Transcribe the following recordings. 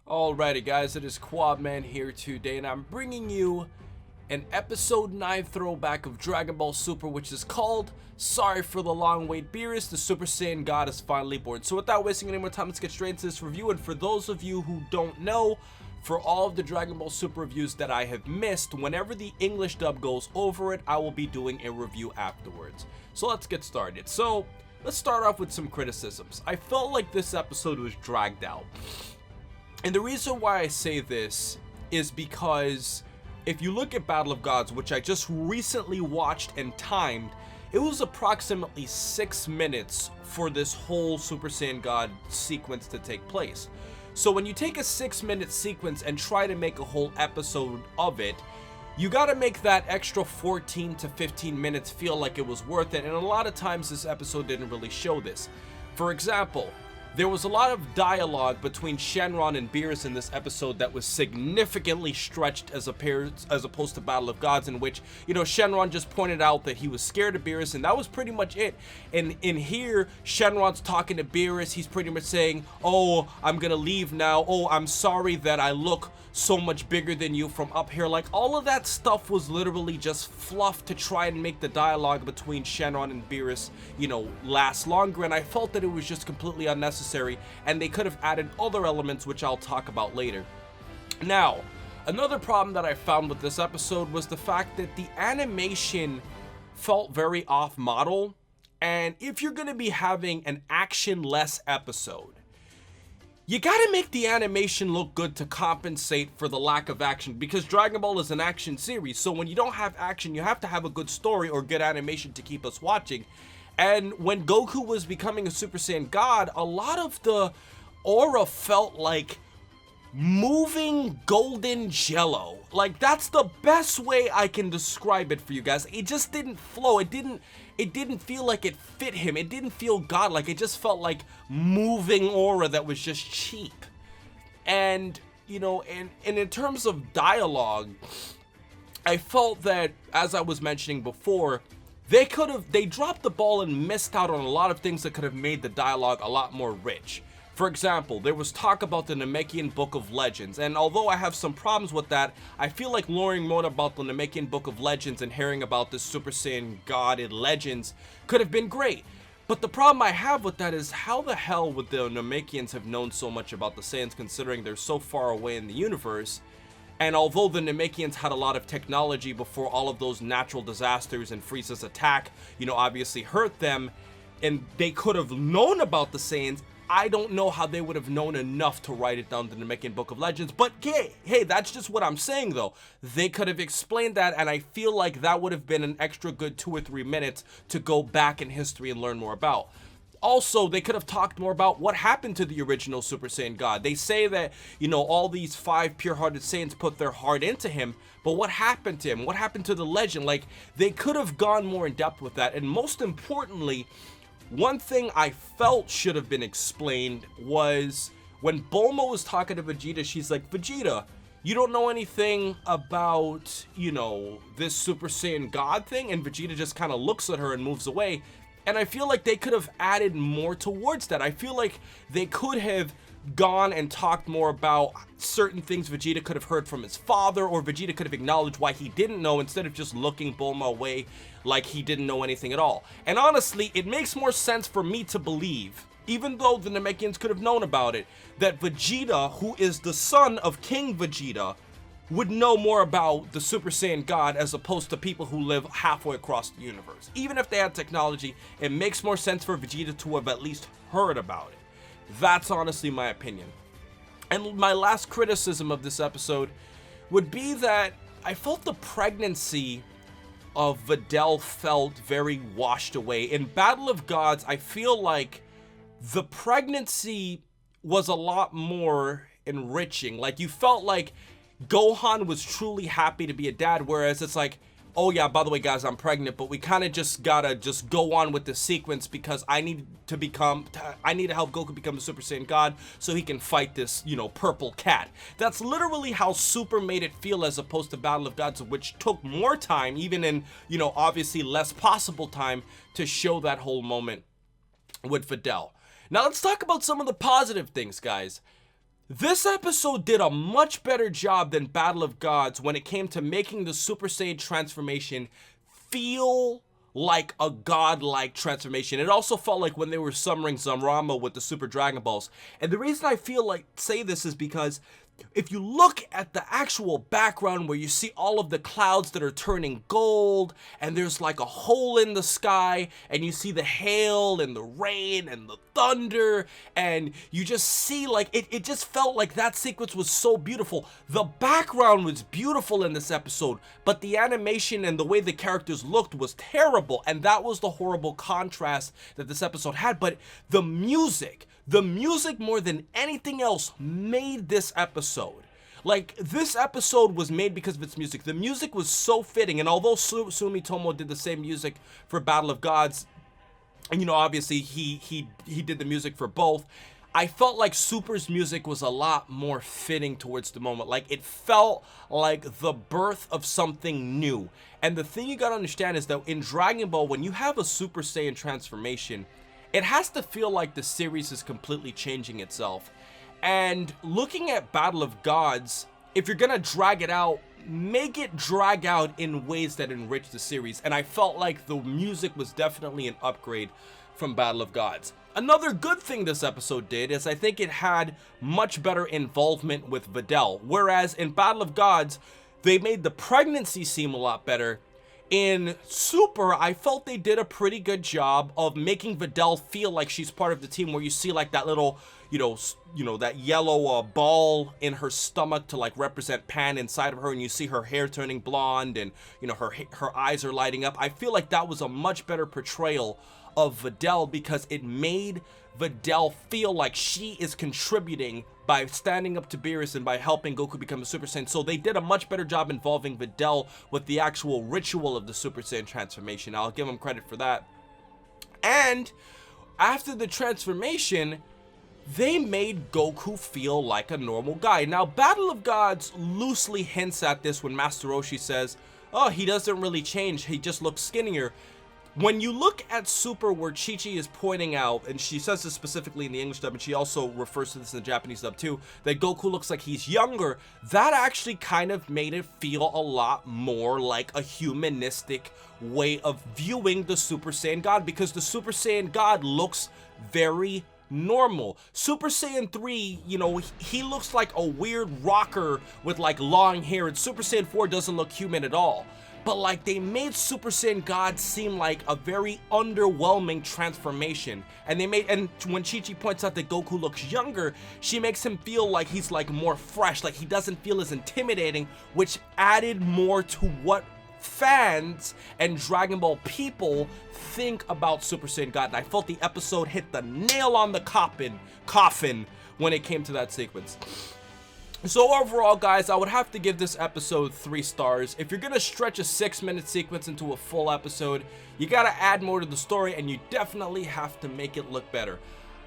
Alrighty guys, it is Qaaman here today, and I'm bringing you an episode 9 throwback of Dragon Ball Super, which is called Sorry for the Long Wait, Beerus, the Super Saiyan God is finally born. So without wasting any more time, let's get straight into this review. And for those of you who don't know, for all of the Dragon Ball Super reviews that I have missed, whenever the English dub goes over it, I will be doing a review afterwards. So let's get started. So let's start off with some criticisms. I felt like this episode was dragged out. And the reason why I say this is because if you look at Battle of Gods, which I just recently watched and timed, it was approximately 6 minutes for this whole Super Saiyan God sequence to take place. So when you take a 6-minute sequence and try to make a whole episode of it, you gotta make that extra 14 to 15 minutes feel like it was worth it, and a lot of times this episode didn't really show this. For example, there was a lot of dialogue between Shenron and Beerus in this episode that was significantly stretched as opposed to Battle of Gods, in which, you know, Shenron just pointed out that he was scared of Beerus, and that was pretty much it. And in here, Shenron's talking to Beerus, he's pretty much saying, oh, I'm gonna leave now, oh, I'm sorry that I look so much bigger than you from up here. Like, all of that stuff was literally just fluff to try and make the dialogue between Shenron and Beerus, you know, last longer, and I felt that it was just completely unnecessary, and they could have added other elements which I'll talk about later. Now, another problem that I found with this episode was the fact that the animation felt very off model, and if you're going to be having an action-less episode, you gotta make the animation look good to compensate for the lack of action, because Dragon Ball is an action series, so when you don't have action, you have to have a good story or good animation to keep us watching. And when Goku was becoming a Super Saiyan God, a lot of the aura felt like moving golden jello. Like, that's the best way I can describe it for you guys. It just didn't flow. It didn't feel like it fit him. It didn't feel godlike. It just felt like moving aura that was just cheap. And, you know, and in terms of dialogue, I felt that, as I was mentioning before, they dropped the ball and missed out on a lot of things that could have made the dialogue a lot more rich. For example, there was talk about the Namekian Book of Legends, and although I have some problems with that, I feel like learning more about the Namekian Book of Legends and hearing about the Super Saiyan God in Legends could have been great. But the problem I have with that is, how the hell would the Namekians have known so much about the Saiyans, considering they're so far away in the universe? And although the Namekians had a lot of technology before all of those natural disasters and Frieza's attack, you know, obviously hurt them, and they could have known about the Saiyans, I don't know how they would have known enough to write it down in the Namekian Book of Legends. But hey, that's just what I'm saying though. They could have explained that, and I feel like that would have been an extra good 2 or 3 minutes to go back in history and learn more about. Also, they could have talked more about what happened to the original Super Saiyan God. They say that, you know, all these 5 pure-hearted Saiyans put their heart into him, but what happened to him? What happened to the legend? Like, they could have gone more in depth with that, and most importantly, one thing I felt should have been explained was when Bulma was talking to Vegeta, she's like, Vegeta, you don't know anything about, you know, this Super Saiyan God thing? And Vegeta just kind of looks at her and moves away. And I feel like they could have added more towards that. I feel like they could have gone and talked more about certain things Vegeta could have heard from his father, or Vegeta could have acknowledged why he didn't know, instead of just looking Bulma away like he didn't know anything at all. And honestly, it makes more sense for me to believe, even though the Namekians could have known about it, that Vegeta, who is the son of King Vegeta, would know more about the Super Saiyan God as opposed to people who live halfway across the universe. Even if they had technology, it makes more sense for Vegeta to have at least heard about it. That's honestly my opinion. And my last criticism of this episode would be that I felt the pregnancy of Videl felt very washed away. In Battle of Gods, I feel like the pregnancy was a lot more enriching. Like, you felt like Gohan was truly happy to be a dad, whereas it's like, oh yeah, by the way guys, I'm pregnant, but we kind of just gotta go on with the sequence because I need to help Goku become the Super Saiyan God so he can fight this, you know, purple cat. That's literally how Super made it feel, as opposed to Battle of Gods, which took more time, even in, you know, obviously less possible time, to show that whole moment with Videl. Now let's talk about some of the positive things, guys. This episode did a much better job than Battle of Gods when it came to making the Super Saiyan transformation feel like a godlike transformation. It also felt like when they were summoning Zamrama with the Super Dragon Balls. And the reason I feel like say this is because if you look at the actual background where you see all of the clouds that are turning gold and there's like a hole in the sky and you see the hail and the rain and the thunder and you just see like it just felt like that sequence was so beautiful. The background was beautiful in this episode, but the animation and the way the characters looked was terrible, and that was the horrible contrast that this episode had. But the music more than anything else made this episode. Like, this episode was made because of its music. The music was so fitting, and although Sumitomo did the same music for Battle of Gods, and you know, obviously he did the music for both, I felt like Super's music was a lot more fitting towards the moment. Like, it felt like the birth of something new. And the thing you gotta understand is that in Dragon Ball, when you have a Super Saiyan transformation, it has to feel like the series is completely changing itself. And looking at Battle of Gods, if you're gonna drag it out, make it drag out in ways that enrich the series. And I felt like the music was definitely an upgrade from Battle of Gods. Another good thing this episode did is I think it had much better involvement with Videl. Whereas in Battle of Gods, they made the pregnancy seem a lot better. In Super, I felt they did a pretty good job of making Videl feel like she's part of the team, where you see like that little, you know, that yellow ball in her stomach to like represent Pan inside of her, and you see her hair turning blonde, and you know, her eyes are lighting up. I feel like that was a much better portrayal of Videl because it made Videl feel like she is contributing by standing up to Beerus and by helping Goku become a Super Saiyan. So they did a much better job involving Videl with the actual ritual of the Super Saiyan transformation. I'll give them credit for that. And after the transformation, they made Goku feel like a normal guy. Now, Battle of Gods loosely hints at this when Master Roshi says, oh, he doesn't really change, he just looks skinnier. When you look at Super, where Chi-Chi is pointing out, and she says this specifically in the English dub, and she also refers to this in the Japanese dub too, that Goku looks like he's younger, that actually kind of made it feel a lot more like a humanistic way of viewing the Super Saiyan God, because the Super Saiyan God looks very normal. Super Saiyan 3, you know, he looks like a weird rocker with like long hair, and Super Saiyan 4 doesn't look human at all. But like, they made Super Saiyan God seem like a very underwhelming transformation, and when Chi-Chi points out that Goku looks younger, she makes him feel like he's like more fresh, like he doesn't feel as intimidating, which added more to what fans and Dragon Ball people think about Super Saiyan God. And I felt the episode hit the nail on the coffin when it came to that sequence. So overall, guys, I would have to give this episode 3 stars. If you're gonna stretch a 6-minute sequence into a full episode, you gotta add more to the story, and you definitely have to make it look better.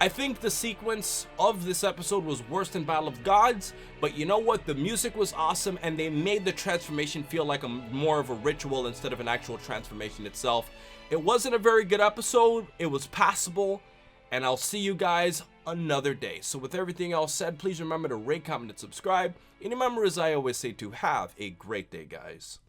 I think the sequence of this episode was worse than Battle of Gods, but you know what? The music was awesome, and they made the transformation feel like more of a ritual instead of an actual transformation itself. It wasn't a very good episode. It was passable, and I'll see you guys another day. So with everything else said, please remember to rate, comment, and subscribe. And remember, as I always say, to have a great day, guys.